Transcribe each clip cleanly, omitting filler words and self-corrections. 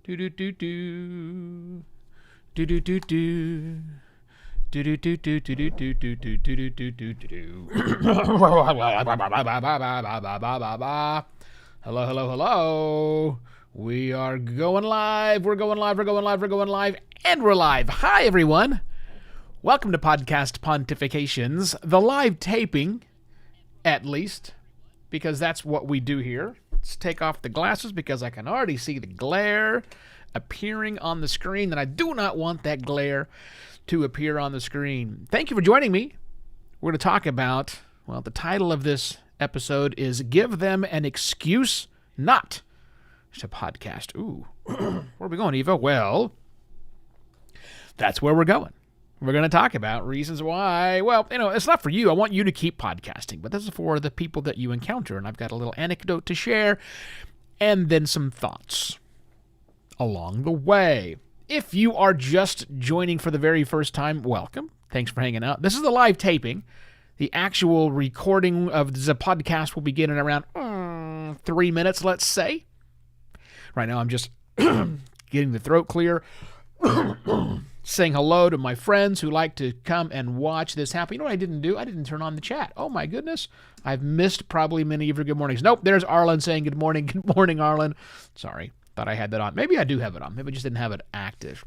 Do do do do. Do do do do. Do do do do do do do do do do do do do. Hello, hello, hello. We are going live. We're going live. We're going live. We're going live. And we're live. Hi, everyone. Welcome to Podcast Pontifications, the live taping, at least, because that's what we do here. Let's take off the glasses because I can already see the glare appearing on the screen, and I do not want that glare to appear on the screen. Thank you for joining me. We're going to talk about, well, the title of this episode is Give Them an Excuse Not to Podcast. Ooh, where are we going, Eva? Well, that's where we're going. We're going to talk about reasons why, well, it's not for you. I want you to keep podcasting, but this is for the people that you encounter, and I've got a little anecdote to share and then some thoughts along the way. If you are just joining for the very first time, welcome. Thanks for hanging out. This is the live taping. The actual recording of the podcast will begin in around 3 minutes, let's say. Right now I'm just getting the throat clear. Saying hello to my friends who like to come and watch this happen. You know what I didn't do? I didn't turn on the chat. Oh my goodness. I've missed probably many of your good mornings. Nope, there's Arlen saying good morning. Good morning, Arlen. Sorry, thought I had that on. Maybe I do have it on. Maybe I just didn't have it active.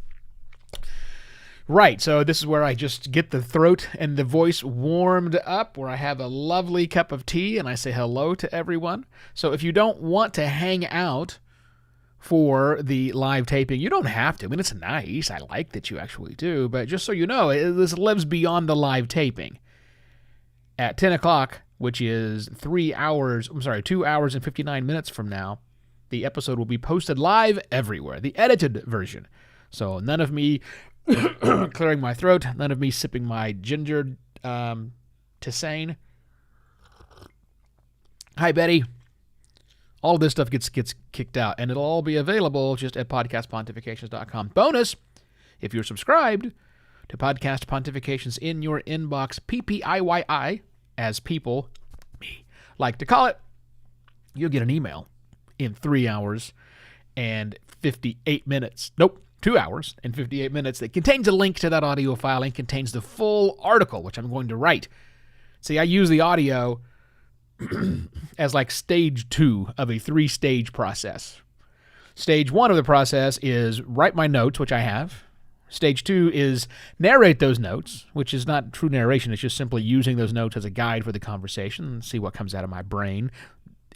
Right, so this is where I just get the throat and the voice warmed up, where I have a lovely cup of tea and I say hello to everyone. So if you don't want to hang out for the live taping, you don't have to. I mean, it's nice. I like that you actually do. But just so you know, this lives beyond the live taping. At 10 o'clock, which is 2 hours and 59 minutes from now, the episode will be posted live everywhere, the edited version. So none of me clearing my throat, none of me sipping my ginger tisane. Hi, Betty. All of this stuff gets kicked out, and it'll all be available just at podcastpontifications.com. Bonus, if you're subscribed to Podcast Pontifications in your inbox, PPIYI, as people, me, like to call it, you'll get an email in 3 hours and 58 minutes. Nope, 2 hours and 58 minutes that contains a link to that audio file and contains the full article, which I'm going to write. See, I use the audio as like stage 2 of a 3-stage process. Stage 1 of the process is write my notes, which I have. Stage 2 is narrate those notes, which is not true narration. It's just simply using those notes as a guide for the conversation and see what comes out of my brain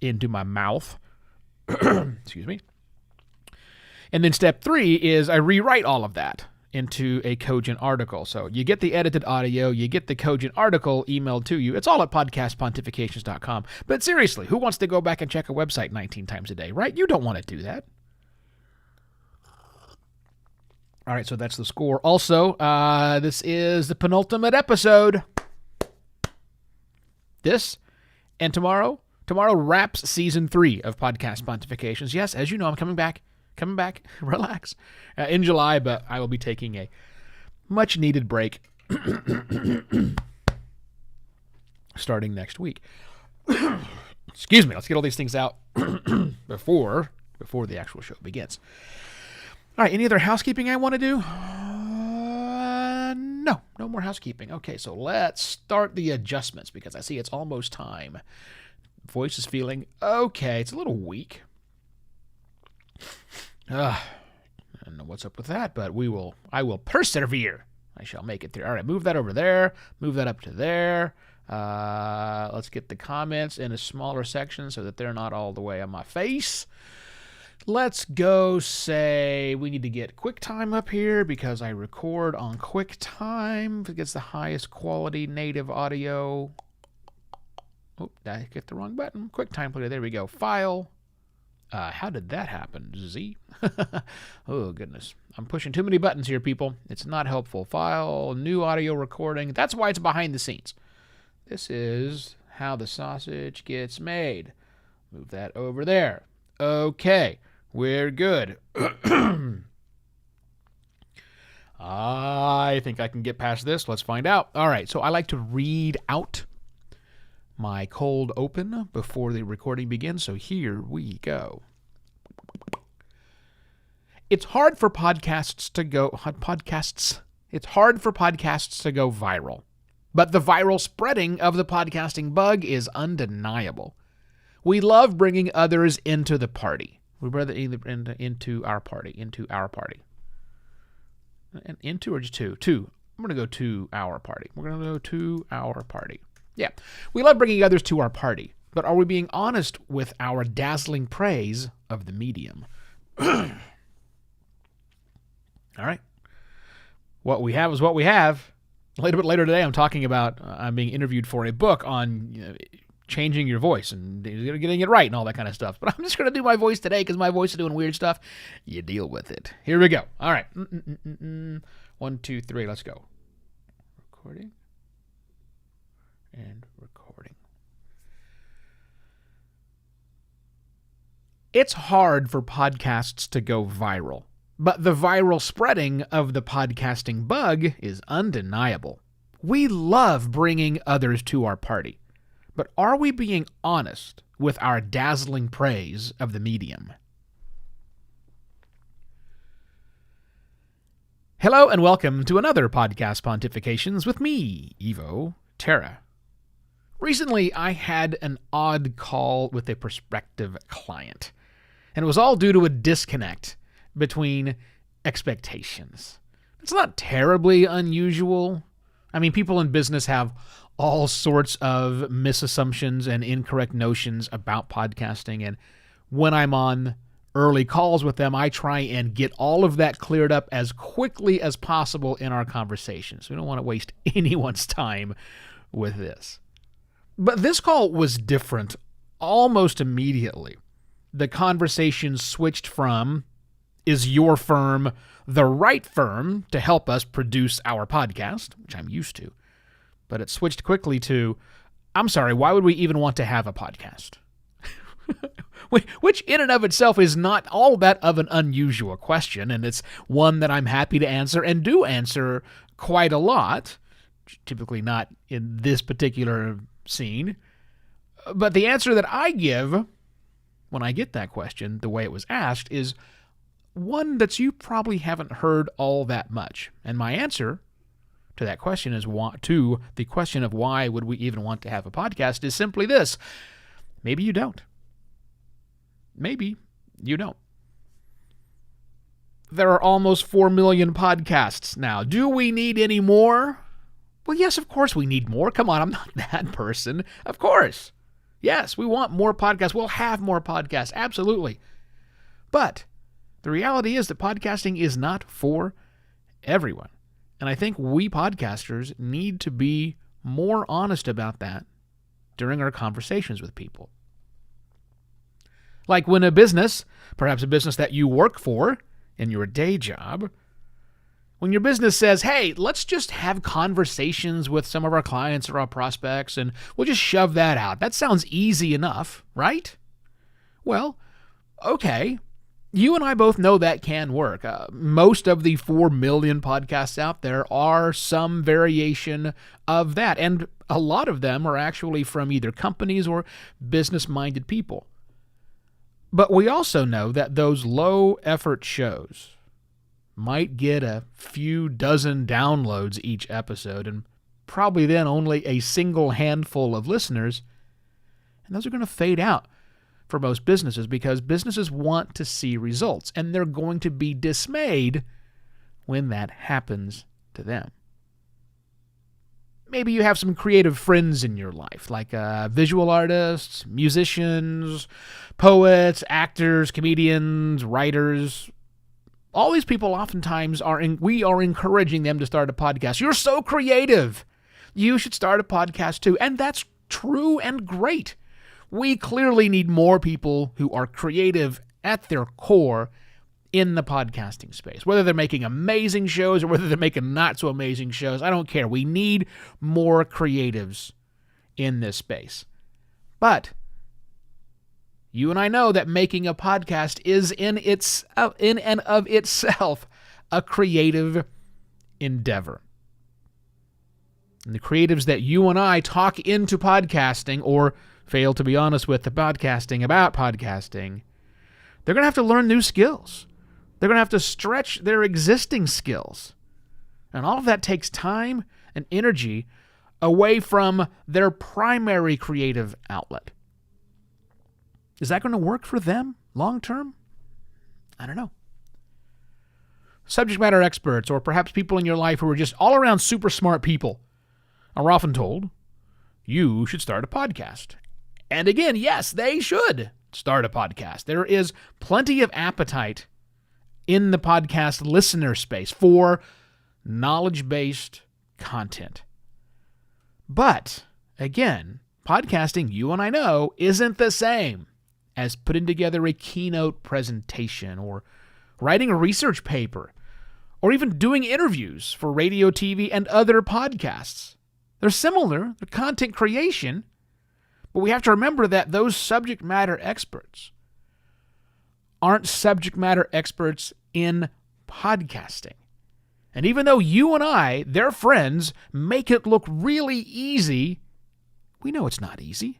into my mouth. Excuse me. And then step 3 is I rewrite all of that into a cogent article. So you get the edited audio, you get the cogent article emailed to you. It's all at podcastpontifications.com. But seriously, who wants to go back and check a website 19 times a day, right? You don't want to do that. All right, so that's the score. Also, this is the penultimate episode. This and tomorrow wraps season 3 of Podcast Pontifications. Yes, as you know, I'm coming back, relax, in July, but I will be taking a much-needed break starting next week. Excuse me, let's get all these things out before the actual show begins. All right, any other housekeeping I want to do? No more housekeeping. Okay, so let's start the adjustments because I see it's almost time. Voice is feeling okay. It's a little weak. I don't know what's up with that, but I will persevere. I shall make it through. All right, move that over there. Move that up to there. Let's get the comments in a smaller section so that they're not all the way on my face. Let's go say we need to get QuickTime up here because I record on QuickTime. It gets the highest quality native audio. Oh, did I get the wrong button? QuickTime player. There we go. File. How did that happen, Z? Oh, goodness. I'm pushing too many buttons here, people. It's not helpful. File, new audio recording. That's why it's behind the scenes. This is how the sausage gets made. Move that over there. Okay, we're good. I think I can get past this. Let's find out. All right, so I like to read out my cold open before the recording begins, so here we go. It's hard for podcasts to go viral. But the viral spreading of the podcasting bug is undeniable. We love bringing others into the party. We bring into our party. And into or just two? Two. I'm going to go to our party. We're going to go to our party. Yeah. We love bringing others to our party. But are we being honest with our dazzling praise of the medium? All right. What we have is what we have. A little bit later today, I'm talking about I'm being interviewed for a book on changing your voice and getting it right and all that kind of stuff. But I'm just going to do my voice today because my voice is doing weird stuff. You deal with it. Here we go. All right. 1, 2, 3. Let's go. Recording. And recording. It's hard for podcasts to go viral, but the viral spreading of the podcasting bug is undeniable. We love bringing others to our party, but are we being honest with our dazzling praise of the medium? Hello and welcome to another Podcast Pontifications with me, Evo Terra. Recently, I had an odd call with a prospective client, and it was all due to a disconnect between expectations. It's not terribly unusual. I mean, people in business have all sorts of misassumptions and incorrect notions about podcasting, and when I'm on early calls with them, I try and get all of that cleared up as quickly as possible in our conversations. We don't want to waste anyone's time with this. But this call was different almost immediately. The conversation switched from, is your firm the right firm to help us produce our podcast, which I'm used to, but it switched quickly to, I'm sorry, why would we even want to have a podcast? Which in and of itself is not all that of an unusual question, and it's one that I'm happy to answer and do answer quite a lot, typically not in this particular scene. But the answer that I give when I get that question, the way it was asked, is one that you probably haven't heard all that much. And my answer to that question is to the question of why would we even want to have a podcast is simply this. Maybe you don't. Maybe you don't. There are almost 4 million podcasts now. Do we need any more? Well, yes, of course we need more. Come on, I'm not that person. Of course. Yes, we want more podcasts. We'll have more podcasts. Absolutely. But the reality is that podcasting is not for everyone. And I think we podcasters need to be more honest about that during our conversations with people. Like when a business, perhaps a business that you work for in your day job, when your business says, hey, let's just have conversations with some of our clients or our prospects and we'll just shove that out. That sounds easy enough, right? Well, okay. You and I both know that can work. Most of the 4 million podcasts out there are some variation of that, and a lot of them are actually from either companies or business-minded people. But we also know that those low-effort shows might get a few dozen downloads each episode, and probably then only a single handful of listeners, and those are going to fade out for most businesses because businesses want to see results, and they're going to be dismayed when that happens to them. Maybe you have some creative friends in your life, like visual artists, musicians, poets, actors, comedians, writers. All these people oftentimes we are encouraging them to start a podcast. You're so creative. You should start a podcast too. And that's true and great. We clearly need more people who are creative at their core in the podcasting space. Whether they're making amazing shows or whether they're making not so amazing shows, I don't care. We need more creatives in this space. But you and I know that making a podcast is in and of itself a creative endeavor. And the creatives that you and I talk into podcasting or fail to be honest with the podcasting about podcasting, they're going to have to learn new skills. They're going to have to stretch their existing skills. And all of that takes time and energy away from their primary creative outlet. Is that going to work for them long term? I don't know. Subject matter experts, or perhaps people in your life who are just all around super smart people, are often told, you should start a podcast. And again, yes, they should start a podcast. There is plenty of appetite in the podcast listener space for knowledge-based content. But, again, podcasting, you and I know, isn't the same as putting together a keynote presentation or writing a research paper or even doing interviews for radio, TV, and other podcasts. They're similar, they're content creation, but we have to remember that those subject matter experts aren't subject matter experts in podcasting. And even though you and I, their friends, make it look really easy, we know it's not easy.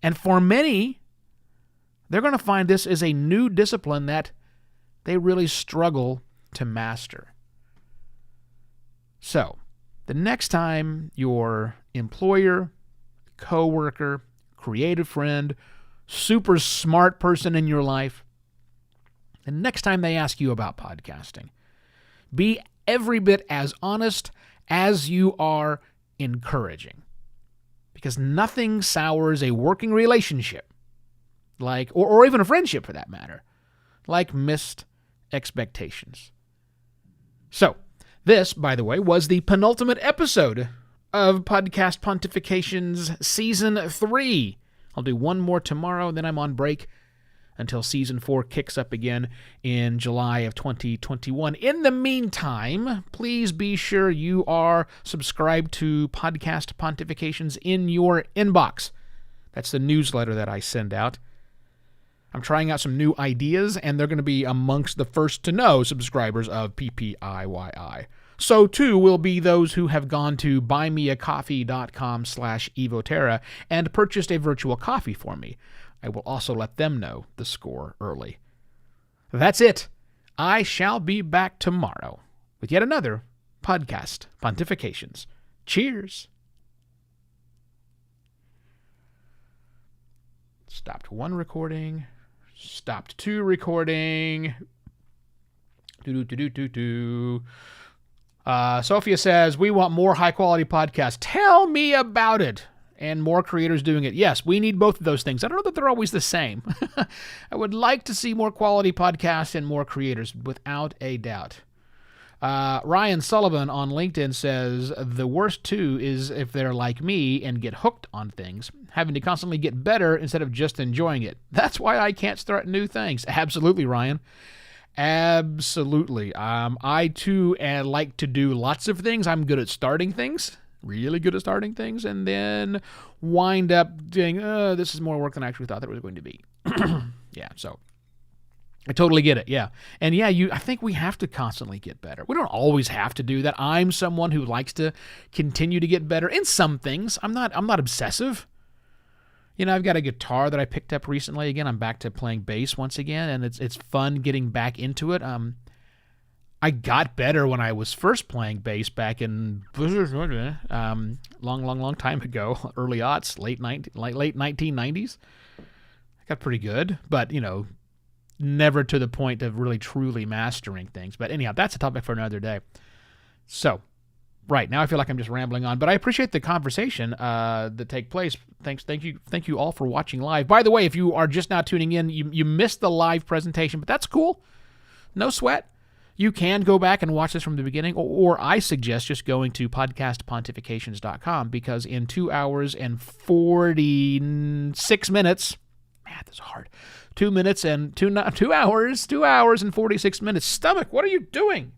And for many, they're going to find this is a new discipline that they really struggle to master. So, the next time your employer, coworker, creative friend, super smart person in your life, the next time they ask you about podcasting, be every bit as honest as you are encouraging. Because nothing sours a working relationship, like, or even a friendship for that matter, like missed expectations. So, this, by the way, was the penultimate episode of Podcast Pontifications Season 3. I'll do one more tomorrow, then I'm on break until Season 4 kicks up again in July of 2021. In the meantime, please be sure you are subscribed to Podcast Pontifications in your inbox. That's the newsletter that I send out. I'm trying out some new ideas, and they're going to be amongst the first to know subscribers of PPIYI. So, too, will be those who have gone to buymeacoffee.com/evoterra and purchased a virtual coffee for me. I will also let them know the score early. That's it. I shall be back tomorrow with yet another Podcast Pontifications. Cheers. Stopped one recording. Stopped two recording. Sophia says, we want more high-quality podcasts. Tell me about it. And more creators doing it. Yes, we need both of those things. I don't know that they're always the same. I would like to see more quality podcasts and more creators, without a doubt. Ryan Sullivan on LinkedIn says, the worst too is if they're like me and get hooked on things, having to constantly get better instead of just enjoying it. That's why I can't start new things. Absolutely, Ryan. Absolutely. I too like to do lots of things. I'm good at starting things. Really good at starting things, and then wind up doing, this is more work than I actually thought that it was going to be. Yeah, so I totally get it, yeah. And yeah, I think we have to constantly get better. We don't always have to do that. I'm someone who likes to continue to get better in some things. I'm not obsessive. You know, I've got a guitar that I picked up recently. Again, I'm back to playing bass once again, and it's fun getting back into it. I got better when I was first playing bass back in long time ago, early aughts, late 1990s. I got pretty good, but, you know, never to the point of really truly mastering things. But anyhow, that's a topic for another day. So, right, now I feel like I'm just rambling on, but I appreciate the conversation that take place. Thank you all for watching live. By the way, if you are just now tuning in, you missed the live presentation, but that's cool. No sweat. You can go back and watch this from the beginning, or I suggest just going to podcastpontifications.com, because in 2 hours and 46 minutes, math is hard, 2 hours and 46 minutes. Stomach, what are you doing?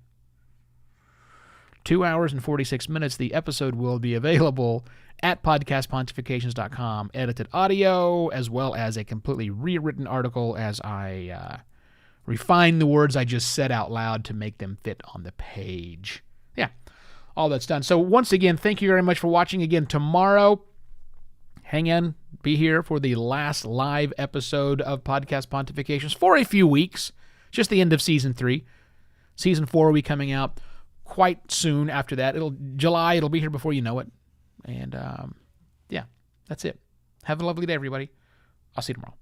2 hours and 46 minutes, the episode will be available at podcastpontifications.com, edited audio, as well as a completely rewritten article as I refine the words I just said out loud to make them fit on the page. Yeah, all that's done. So once again, thank you very much for watching. Again, tomorrow, hang in, be here for the last live episode of Podcast Pontifications for a few weeks. just the end of season 3. Season 4 will be coming out quite soon after that. July, it'll be here before you know it. And yeah, that's it. Have a lovely day, everybody. I'll see you tomorrow.